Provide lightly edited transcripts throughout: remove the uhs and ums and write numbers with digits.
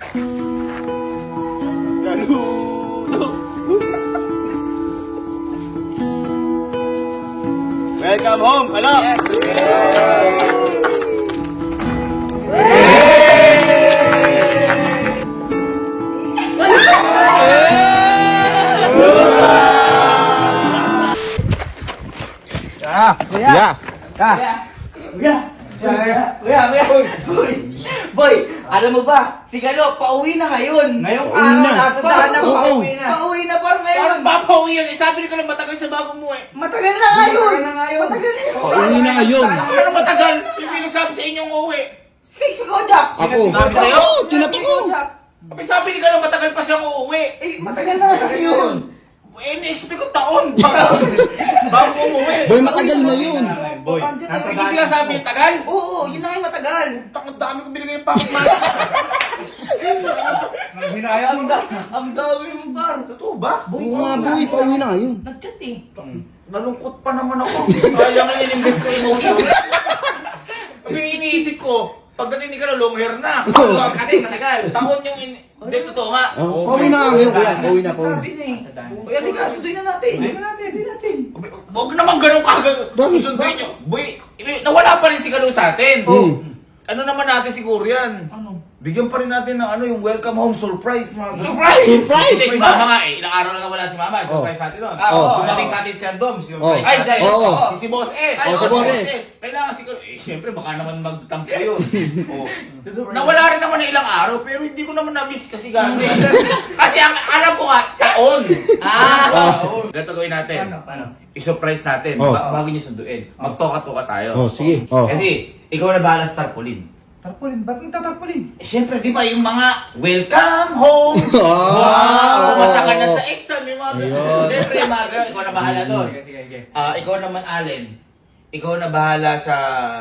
Welcome home, Kalo! Yes! Kuya! Boy, alam mo ba, si Galo, pauwi na ngayon. Ngayong Pauwi na. nasa daan na Oo. pauwi na. Pauwi na par ngayon. Parang papauwi yan. Sabi ni Kalo matagal siya bago mo eh. Matagal na ngayon. Matagal na ngayon. Matagal na ngayon. Pauwi na ngayon. Ano matagal? Yung sinasabi sa inyong uuwi. Si Kojak. Ako. Sinabi sa'yo? Oo, tinatanong ko. Si Kojak. Abi sabi ni Kalo matagal pa siyang uuwi. Eh, matagal na ngayon. Eh, na-expect ko taon. Bago umuwi. Boy, matagal na yun. Boy, Nasa nasa Hindi daan sila sabi yung tagal. Oo, yun na nga yung matagal. Ang dami kong binigay ng pocket money. Hinaya mo na. Ang dami mo par. Totoo ba? Oo nga boy, pauwi na ngayon. Nag-chat eh. Nalungkot pa naman ako. Sayang na in-invest ko emotion. Sabi iniisip ko, pagdating ni Kalo, long hair na. Kasi matagal. Taon yung Hindi, totoo nga. Oh, pauwi na nga ngayon, kuya. Pauwi na, pauwi na. Sabi na eh. Kaya di ka, sunduin na natin. Sunduin natin. Huwag naman ganun kagad. Bakit? Sunduin nyo. Boy, nawala pa rin si Kalo sa atin. Ano naman natin siguro yan? Ano? Bigyan pa rin natin ng yung welcome home surprise. Surprise! Hindi, si Mama nga eh. Ilang araw na nawala si Mama. Surprise natin nun. Dumating sa atin si Sandom. Surprise Ay, natin. Oo. Si Boss S. Ay, Oo, si Boss S. Kailangan si Kalo. Siyempre, baka naman magtampo yun. Nawala rin naman ng ilang araw, pero hindi ko naman na-miss kasi gano'n. Kasi ang alam ko nga, taon. Ganito gawin natin. Paano? I-surprise natin. Oh. Bago niyo sunduin. Magtoka-toka tayo. Oh, sige. Oh. Kasi, ikaw na bahala sa tarpaulin. Tarpaulin? Ba't magtatarpaulin? Siyempre, di ba yung mga welcome home? Wow! Masakan na sa exam, yung mga Ayun. siyempre, yung mga girl, ikaw na bahala doon. Sige. Ikaw naman, Allen. Ikaw na bahala sa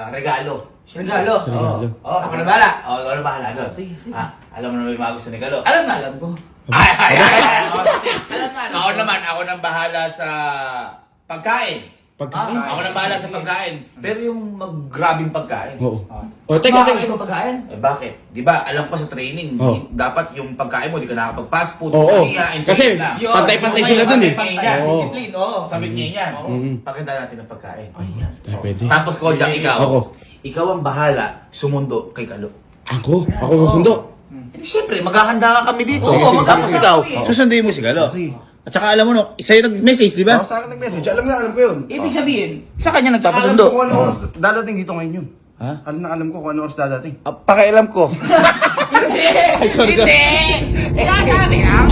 regalo. Regalo? Regalo. Ako na bahala. Ikaw na bahala doon. Sige. Alam mo naman yung mga gusto ni Galo. Alam na, alam ko. Ay. Ako naman, ako nang bahala sa pagkain. Pagkain? Ako nang bahala sa pagkain. Pero yung mag-grabing pagkain. Oo. Oh, teka, Bakit teka. mo pagkain? Eh bakit? Di ba, alam ko sa training, Oh. dapat yung pagkain mo, di ka nakakapag-fast food. Oo. kaya Kasi insane lang. pantay-pantay sila dun eh. Pantay-pantay. Oo. Discipline, oo. Sabit niya yan. Mhm. Pakita natin ang pagkain. Tayo pwede. Tapos, Kojak, ikaw. Ako. Ikaw ang bahala sumundo kay Kalo. Ako? Ako susundo. Siyempre, maghahanda ka kami dito. Oo, Tapos maghahanda ikaw, kami. susunduin mo si Galo. At saka alam mo, sa'yo nag-message, di ba? Ako sa akin nag-message. Alam ko yun. Ibig sabihin, Sa kanya Alam ko nagpapasundo. kung ano oras dadating dito ngayon yun. Ha? Alam ko kung ano oras dadating. Pakialam ko. hindi! Sinasabi lang.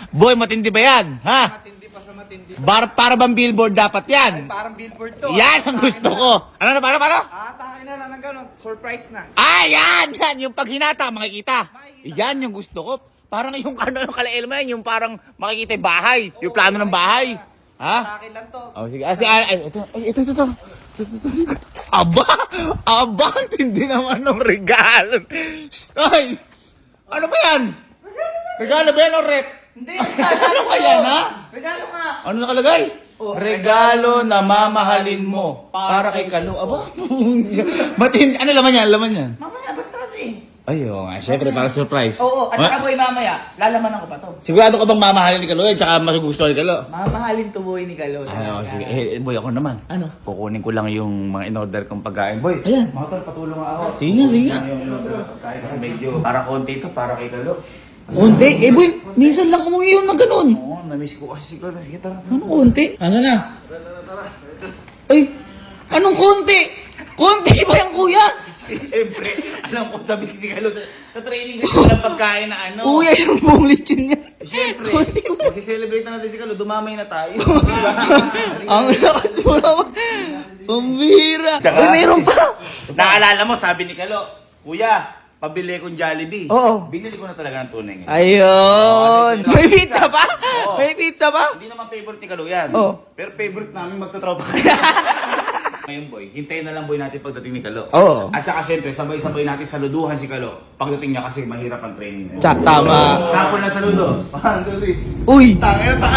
Boy, matindi ba yan? Ha? Matindi pa sa matindi. Para bang billboard dapat yan? Parang billboard to. Yan ang gusto ko. Ano na, para? Takin na lang ng gano'n. Surprise na. Yan! Yung pag hinata, makikita. Yan yung gusto ko. Parang yung yung kalail mo yan, yung parang makikita yung bahay. Yung plano ng bahay. Ha? Takin lang to. Oh, sige. Ito. Aba, hindi naman ng regalo. Ay! Ano ba yan? Regalo ba yan o rep? Hindi. Ano ba yan, ha? Regalo nga. Ano nakalagay? Regalo na mamahalin mo para kay Kalo. Aba, ano laman yan? Mamaya, basta kasi. Ay, oo nga. Siyempre, para surprise. Oo, at saka boy, mamaya, lalaman ko pa to. Sigurado ka bang mamahalin ni Kalo yan? Tsaka magugustuhan ni Kalo? Mamahalin to boy ni Kalo. Sige. Boy, ako naman. Ano? Kukunin ko lang yung mga in-order kong pagkain. Boy, Ayan. Mga tol, patulong ako. sige. Yung in-order ng pagkain. Kasi medyo para konti ito, para kay Kalo. Konti? Eh boy, minsan lang umuwi yun na ganun. Oo, na-miss ko kasi si Kalo. Sige, tara. Ano konti? Ano na? Ay, anong konti? Konti ba yan kuya? Siyempre, alam ko sabi si Kalo sa training ko ng pagkain na ano. Kuya, yung buong lechon niya. Siyempre, Konti ba? celebrate na natin si Kalo, dumamay na tayo. Ang lakas mo naman. Pambira. Uy, meron pa. Naalala mo, sabi ni Kalo, Kuya, pabili kong Jollibee. Oo. Binili ko na talaga ng tunay ngayon. Ayun. May pizza pa? Oo. May pizza pa? Hindi naman favorite ni Kalo yan. Oo. Pero favorite namin magtatropa. Ngayon boy, hintayin na lang boy natin pagdating ni Kalo. Oo. At saka syempre, sabay-sabay natin saluduhan si Kalo. Pagdating niya kasi mahirap ang training. Tsak, tama. Sample na saludo. Paano tuloy? Uy. Tangin na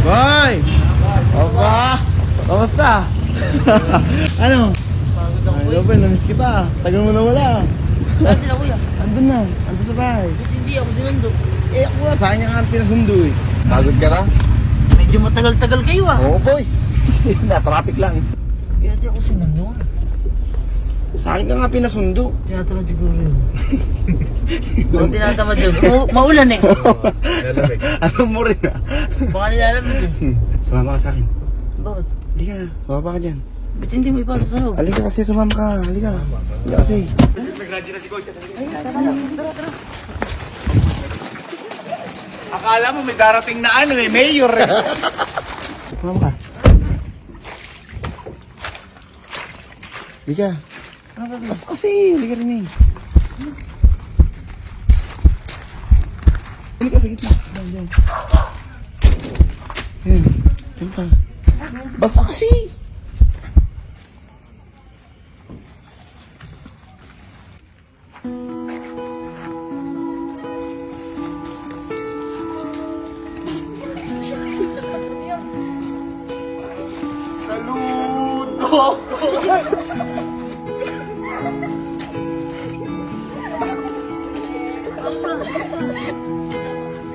Bye! Bye! Kamusta? Ano? Pagod ako Ay, Lopel, namiss kita. Tagal mo na wala. Saan sila kuya? Andun na. Andun sa bahay. Ba't hindi ako sinundo? Eh, ako nga. Sayang ang pinasundo eh. Pagod ka na? Medyo matagal-tagal kayo ah. Oo, boy. Na-traffic lang. Kaya di ako sinundo. Sa akin ka nga pinasundo. Tinatamad siguro yun. Ako tinatamad yun. Maulan eh. Alam mo rin ah. Baka nilalamig eh. Sumama ka sa akin. Bakit? Halika, bumaba ka dyan. Ba't hindi mo ipasok sa loob? Halika kasi, sumama ka. Halika. Halika kasi. Akala mo may darating na ano eh, mayor eh. Sumama ka. Halika. Ano ba? Pasok kasi. Halika rin eh. Halika sa gitna. Diyan, diyan. Yan. Diyan ka. Basta kasi.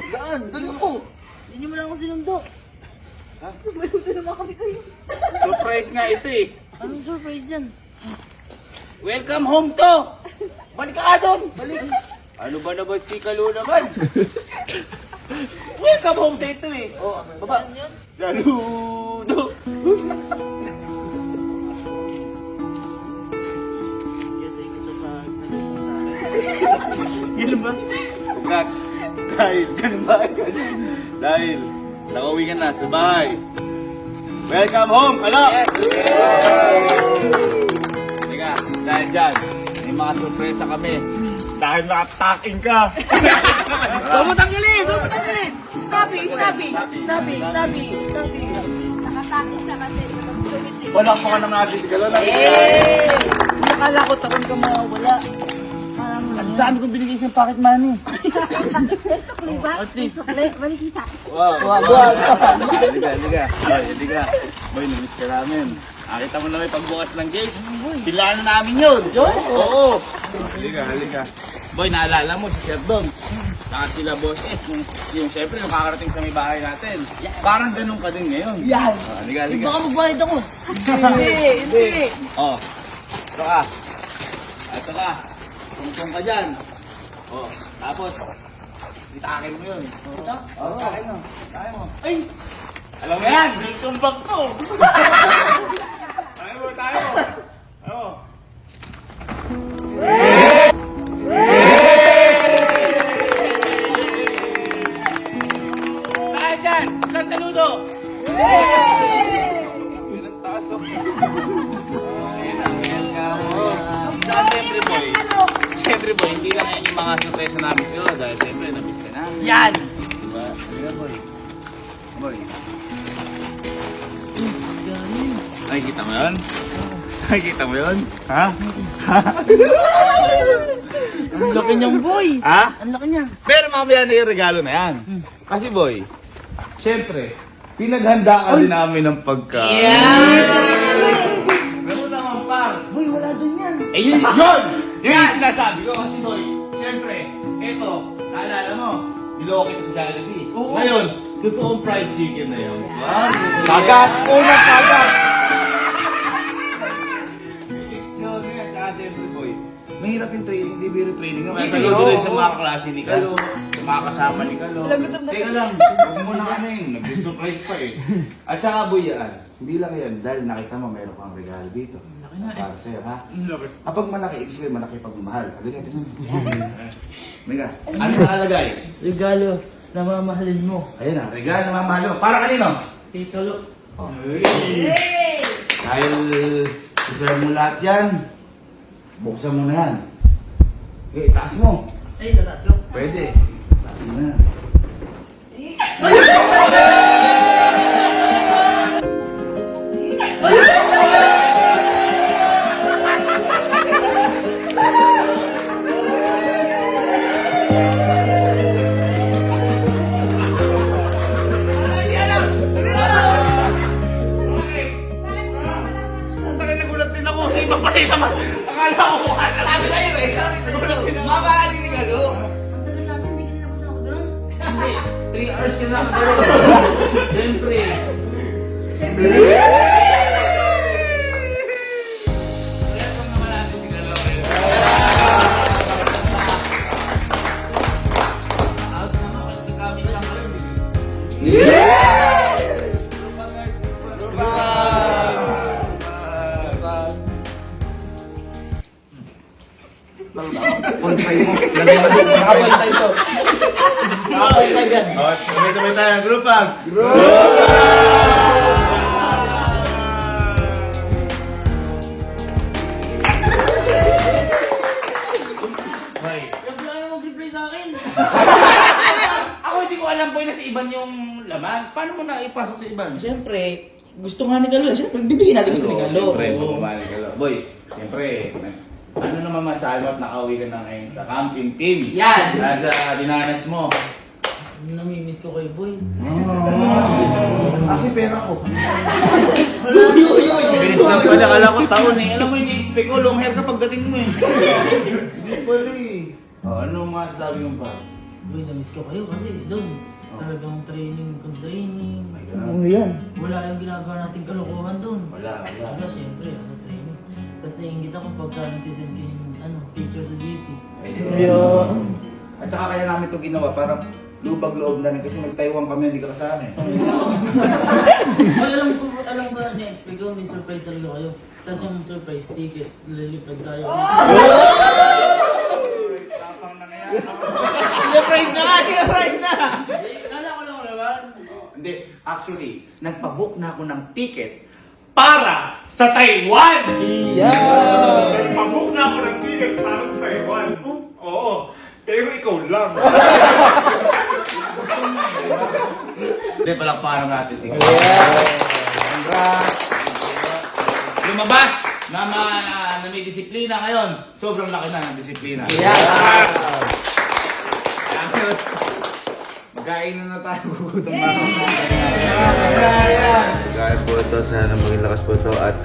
Gaan! Dali ko! Hindi mo lang ako sinundo. Surprise nga ito eh. Anong surprise yan? Welcome home to! Balik ka doon! Balik! Ano ba naman si Kalu naman? Welcome home sa ito eh. Oh, baba. Saludo! Ganun ba? Congrats! Dahil, ganun ba? Dahil, nakauwi ka na sa bahay. Welcome home, Kalo! Yes! Teka, dahil dyan, may mga sorpresa kami. Dahil nakataking ka. Saan mo tanggalin? Saan mo tanggalin? Snappy! Snappy! Snappy! Snappy! Snappy! Nakatakin siya kasi tumit eh. Wala pa ka naman natin si Kalo. Eh! Nakala ko takon ka mawala. Ang dami kong binigay sa pocket money. Sukli ba? Sukli? Manisisa. Wow! Wag! Halika, halika. Boy, halika. Boy, namiss ka namin. Nakita mo na may pagbukas ng gate. Pilaan namin yun. Yun? Oo. Halika, halika. Boy, naalala mo si Sir Dom. Saka sila bosses. Yung syempre, nung kakarating sa may bahay natin. Parang ganun ka din ngayon. Yan! Halika, halika. Baka magbayad ako. Hindi! Hindi! Oh. Ito ka. Ito ka. Tungtong ka dyan. Oh. Tapos, itakin mo yun. Ito? Oo, takin mo. Takin mo. Ay! Alam mo yan! Welcome back to! Tayo mo, tayo mo. Ano? Tayo dyan! Isang saludo! Ilang taas oh. Ayun ang welcome mo. Saka siyempre boy. Siyempre boy, hindi lang yan yung mga sorpresa namin sa'yo dahil siyempre na-miss ka na. Yan! Diba? Halika boy. Boy. Nakikita mo yun? Nakikita mo yun? Ha? Ang laki niyang boy! Ha? Ang laki niyan! Pero mamaya na yung regalo na yan. Kasi boy, syempre, pinaghandaan din namin ng pagkain. Ganun naman pang. Boy, wala dun yan! Eh yun! Yun! Yun yung sinasabi ko kasi boy, syempre, eto, naalala mo, niloko kita sa Jollibee. Oo. Ngayon, totoong fried chicken na yun. Wow! Kagat! Unang kagat! Yun, yun. Tsaka syempre boy, mahirap yung training, hindi biro training. Kaya Hindi, saludo oo. rin sa mga kaklase ni Kalo, Oo. sa mga kasama ni Kalo. Lagutom na Teka lang, huwag mo na kami, nag-surprise pa eh. At saka boy yan, hindi lang yan, dahil nakita mo mayroon kang regalo dito. Para sa'yo ha. Kapag malaki, ibig sabihin malaki pagmamahal. Halika, tingnan mo. Mika, ano nakalagay? Regalo na mamahalin mo. Ayun na, regalo na mamahal mo. Para kanino? Tito Lo. Hey! Dahil isa mo lahat yan, buksan mo na yan. Okay, taas mo. Ay, tataas ko. Pwede. Taas mo na. naman. Akala ko mukha na. Sabi sa'yo eh. Mamahalin ni Galo. Ang tagal natin, hindi ka na tapos ako doon. Hindi. 3 hours yun lang. Siyempre. Welcome naman natin si Galo. Out naman. Nagkakabit lang kayo. Grupa guys. Grupa. Pantay mo. Lagay mo doon. Nakapantay to. Nakapantay yan. Sabay-sabay tayo. Grupa. Hoy. Huwag lang yung mag-reply sa akin. Ako hindi ko alam boy na si Iban yung laman. Paano mo na ipasok si Iban? Siyempre, gusto nga ni Galo. Siyempre, bibigyan natin gusto ni Galo. Siyempre, Oo. bumabali ka lang. Boy, siyempre, ano naman masabi mo at nakauwi ka na ngayon sa camping team? Yan. Nasa dinanas mo. Namimiss ko kay Boy. Kasi pera ko. Bilis lang pala, kala ko taon eh. Alam mo yung i-expect ko, long hair ka pagdating mo eh. Hindi pala eh. Ano masasabi mo pa? Boy, namiss ko kayo kasi doon. Talagang training kung training. Ano yan? Wala yung ginagawa nating kalokohan doon. Wala. Wala, siyempre, sa training. Tapos naiingit ako pagka natisend ko yung picture sa GC. At saka kaya namin ito ginawa, parang lubag-loob na rin kasi nag-Taiwan kami, hindi ka kasama eh. Ay, alam ko ba na-expect ko, may surprise talaga kayo. Tapos yung surprise ticket, lilipad tayo. Tapang na ngayon. Surprise na nga! Surprise na! Kala ko lang naman. Hindi, actually, nagpabook na ako ng ticket para sa Taiwan! Yeah! Nagpabook na ako ng ticket para sa Taiwan. Oo, pero ikaw lang. Hindi, palakparan natin si Galo. Lumabas na may disiplina ngayon. Sobrang laki na ng disiplina. Magkain na tayo. Gugutom na ako. Kaya po ito. Sana maging lakas po ito. At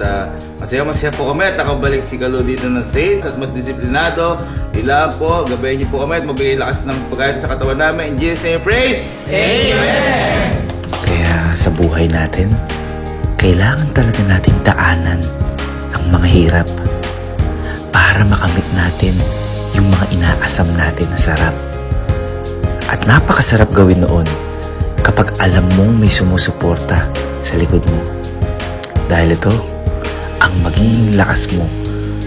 masaya po kami at nakabalik si Galo dito ng Saints at mas disiplinado. Ilan po. Gabayin niyo po kami at magbigay lakas ng pagkain sa katawan namin. In Jesus' name, pray! Amen! Kaya sa buhay natin, kailangan talaga nating daanan ang mga hirap para makamit natin yung mga inaasam natin na sarap. At napakasarap gawin noon kapag alam mong may sumusuporta sa likod mo. Dahil ito ang magiging lakas mo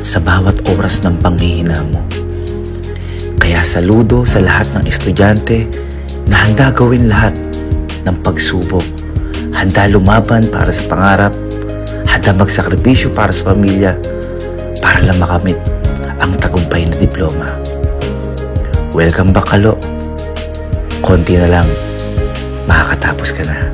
sa bawat oras ng panghihina mo. Kaya saludo sa lahat ng estudyante na handa gawin lahat ng pagsubok, handa lumaban para sa pangarap, handa magsakripisyo para sa pamilya, para lang makamit ang tagumpay na diploma. Welcome back, Galo. Konti na lang, makakatapos ka na.